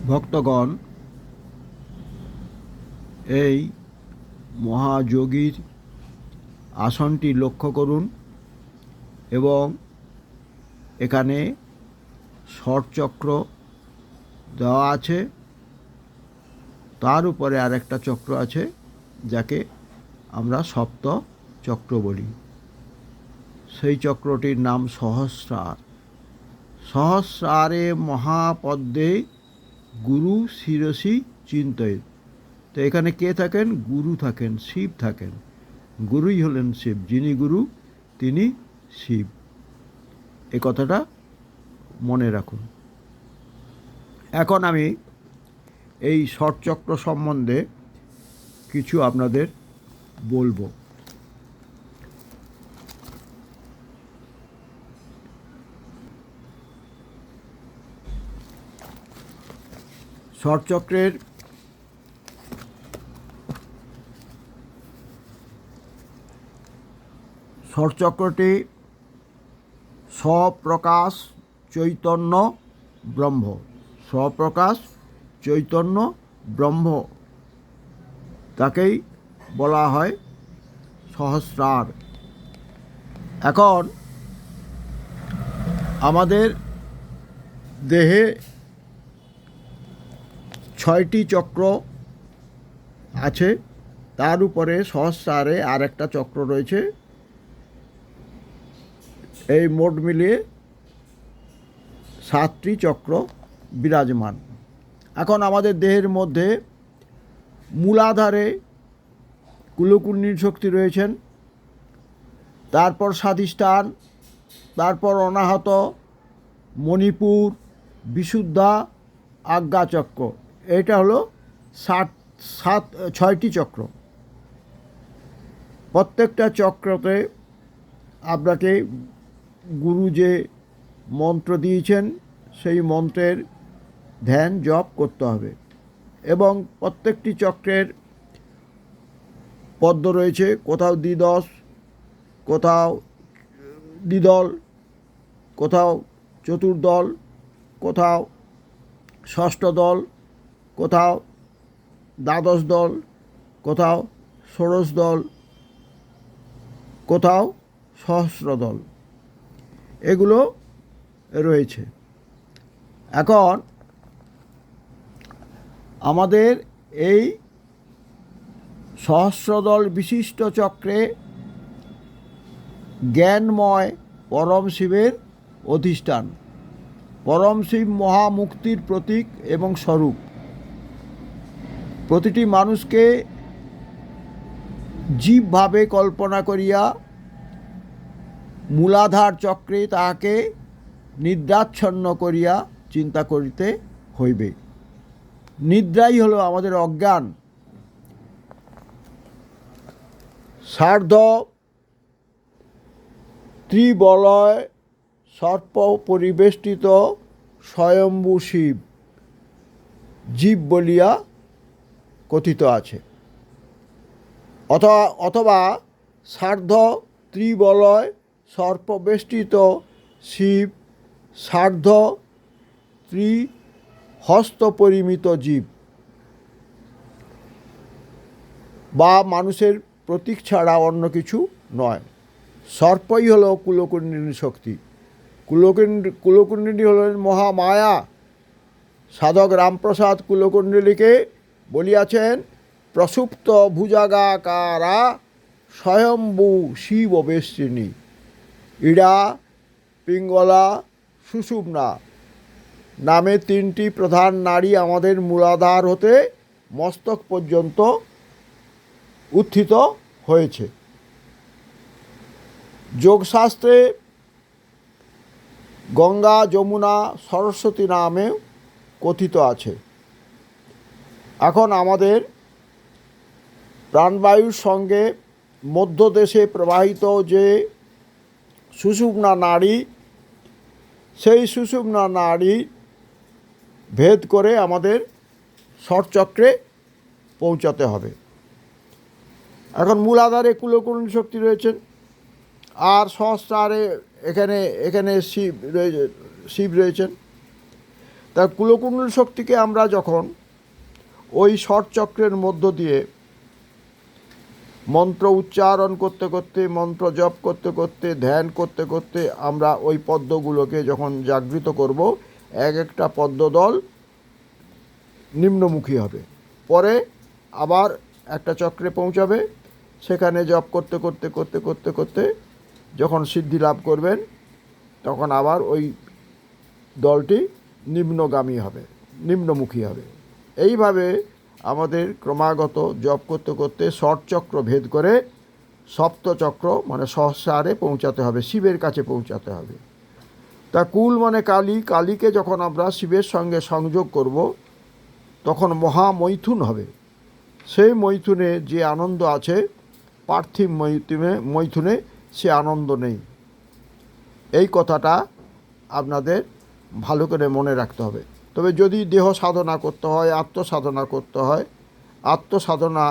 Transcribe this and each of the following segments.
ভক্তগণ, এই মহাযোগীর আসনটি লক্ষ্য করুন এবং এখানে ষটচক্র দেওয়া আছে। তার উপরে আরেকটা চক্র আছে যাকে আমরা সপ্ত চক্র বলি। সেই চক্রটির নাম সহস্রার। সহস্রারে মহাপদ্মে গুরু শিরসি চিন্তয়েৎ। তো এখানে কে থাকেন? গুরু থাকেন, শিব থাকেন। গুরুই হলেন শিব, যিনি গুরু তিনি শিব। এ কথাটা মনে রাখুন। এখন আমি এই ষটচক্র সম্বন্ধে কিছু আপনাদের বলবো। ষটচক্রটি স্বপ্রকাশ চৈতন্য ব্রহ্ম। স্বপ্রকাশ চৈতন্য ব্রহ্ম, তাকেই বলা হয় সহস্রার। এখন আমাদের দেহে 6টি চক্র আছে, তার উপরে সহস্রারে আর একটা চক্র রয়েছে। এই মোট মিলিয়ে 7টি চক্র বিরাজমান। এখন আমাদের দেহের মধ্যে মূলাধারে কুলকুণ্ডলিনী শক্তি রয়েছেন, তারপর স্বাধিষ্ঠান, তারপর অনাহত, মণিপুর, বিশুদ্ধা, আজ্ঞাচক্র। এটা হলো 6টি চক্র। প্রত্যেকটা চক্রতে আপনাকে গুরু যে মন্ত্র দিয়েছেন সেই মন্ত্রের ধ্যান জপ করতে হবে এবং প্রত্যেকটি চক্রের পদ্ম রয়েছে, কোথাও দ্বিদশ, কোথাও দ্বিদল, কোথাও চতুর্দল, কোথাও ষষ্ঠ দল, কোথাও দ্বাদশ দল, কোথাও ষোড়শ দল, কোথাও সহস্র দল, এগুলো রয়েছে। এখন আমাদের এই সহস্রদল বিশিষ্ট চক্রে জ্ঞানময় পরম শিবের অধিষ্ঠান। পরম শিব মহামুক্তির প্রতীক এবং স্বরূপ। প্রতিটি মানুষকে জীবভাবে কল্পনা করিয়া মূলাধার চক্রে তাহাকে নিদ্রাচ্ছন্ন করিয়া চিন্তা করিতে হইবে। নিদ্রাই হলো আমাদের অজ্ঞান। সার্ধ ত্রিবলয় সর্প পরিবেষ্টিত স্বয়ম্ভু শিব জীব বলিয়া কথিত আছে। অথবা সার্ধ ত্রিবলয় সর্পবেষ্টিত শিব সার্ধ ত্রিহস্ত পরিমিত জীব, বা মানুষের প্রতীক ছাড়া অন্য কিছু নয়। সর্পই হলো কুলকুণ্ডলিনী শক্তি। কুলকুণ্ডলিনী হলেন মহামায়া। সাধক রামপ্রসাদ কুলকুণ্ডলিনীকে বলিয়াছেন প্রসুপ্ত ভুজাগাকারা স্বয়ম্ভু শিব বেষ্টিনী। ইড়া, পিঙ্গলা, সুষুম্না নামে 3টি প্রধান নাড়ী আমাদের মূলাধার হতে মস্তক পর্যন্ত উত্থিত হয়েছে। যোগশাস্ত্রে গঙ্গা, যমুনা, সরস্বতী নামে কথিত আছে। এখন আমাদের প্রাণবায়ুর সঙ্গে মধ্যদেশে প্রবাহিত যে সুষুম্না নাড়ী, সেই সুষুম্না নাড়ী ভেদ করে আমাদের ষটচক্রে পৌঁছাতে হবে। এখন মূলাধারে কুলকুণ্ডলিনী শক্তি রয়েছেন, আর সহস্রারে এখানে শিব রয়েছেন। তা কুলকুণ্ডল শক্তিকে আমরা যখন ওই ষট চক্রের মধ্য দিয়ে মন্ত্র উচ্চারণ করতে করতে, মন্ত্র জপ করতে করতে, ধ্যান করতে করতে আমরা ওই পদ্মগুলোকে যখন জাগৃত করব, এক একটা পদ্মদল নিম্নমুখী হবে। পরে আবার একটা চক্রে পৌঁছাবে, সেখানে জপ করতে করতে করতে করতে করতে যখন সিদ্ধি লাভ করবেন, তখন আবার ওই দলটি নিম্নগামী হবে, নিম্নমুখী হবে। এইভাবে আমাদের ক্রমাগত জপ করতে করতে ষট চক্র ভেদ করে সপ্তচক্র মানে সহস্রারে পৌঁছাতে হবে, শিবের কাছে পৌঁছাতে হবে। তা কুল মানে কালী, কালীকে যখন আমরা শিবের সঙ্গে সংযোগ করব, তখন মহামৈথুন হবে। সেই মৈথুনে যে আনন্দ আছে, পার্থিব মৈথুনে সে আনন্দ নেই। এই কথাটা আপনাদের ভালো করে মনে রাখতে হবে। তবে যদি দেহ সাধনা করতে হয়, আত্মসাধনা করতে হয়, আত্মসাধনা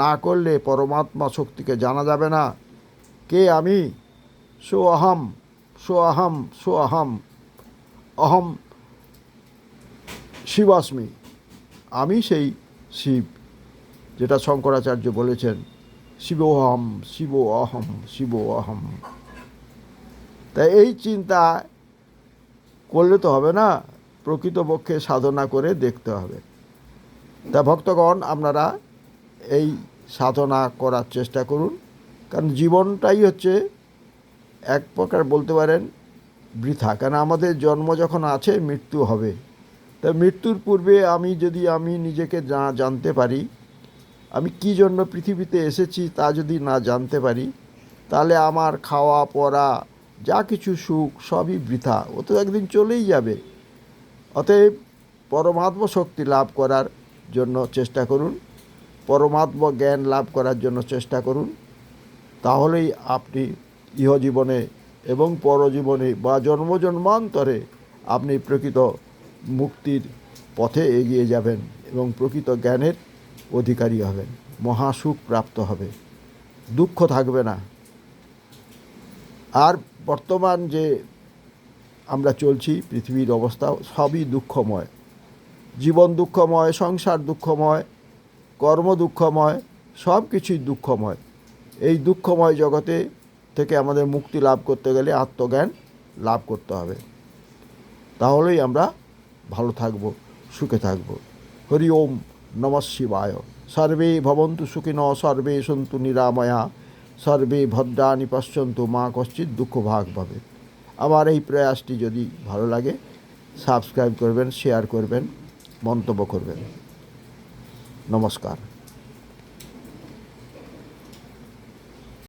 না করলে পরমাত্মা শক্তিকে জানা যাবে না। কে আমি? সো অহম, সো অহম, সো অহম, অহম শিবাস্মি। আমি সেই শিব, যেটা শঙ্করাচার্য বলেছেন, শিবোহম, শিব অহম, শিব অহম। তাই এই চিন্তা করলে তো হবে না, প্রকৃতপক্ষে সাধনা করে দেখতে হবে। তা ভক্তগণ, আপনারা এই সাধনা করার চেষ্টা করুন, কারণ জীবনটাই হচ্ছে এক প্রকার বলতে পারেন বৃথা। কারণ আমাদের জন্ম যখন আছে, মৃত্যু হবে। তা মৃত্যুর পূর্বে আমি নিজেকে জানতে পারি, আমি কী জন্য পৃথিবীতে এসেছি তা যদি না জানতে পারি, তাহলে আমার খাওয়া পরা যা কিছু সুখ সবই বৃথা, ও তো একদিন চলেই যাবে। অতএব পরমাত্ম শক্তি লাভ করার জন্য চেষ্টা করুন, পরমাত্ম জ্ঞান লাভ করার জন্য চেষ্টা করুন। তাহলেই আপনি ইহজীবনে এবং পরজীবনে বা জন্মান্তরে আপনি প্রকৃত মুক্তির পথে এগিয়ে যাবেন এবং প্রকৃত জ্ঞানের অধিকারী হবেন, মহাসুখ প্রাপ্ত হবে, দুঃখ থাকবে না। আর বর্তমান যে আমরা চলছি, পৃথিবীর অবস্থা সবই দুঃখময়, জীবন দুঃখময়, সংসার দুঃখময়, কর্ম দুঃখময়, সব কিছুই দুঃখময়। এই দুঃখময় জগতে থেকে আমাদের মুক্তি লাভ করতে গেলে আত্মজ্ঞান লাভ করতে হবে, তাহলেই আমরা ভালো থাকব, সুখে থাকব। হরি ওম নমঃ শিবায়। সর্বে ভবন্তু সুখিনঃ, সর্বে সন্তু নিরাময়া, সর্বে ভদ্রাণি পশ্যন্তু, মা কশ্চিৎ দুঃখ ভাগ ভবেৎ। আমার এই প্রয়াসটি যদি ভালো লাগে, সাবস্ক্রাইব করবেন, শেয়ার করবেন, মন্তব্য করবেন। নমস্কার।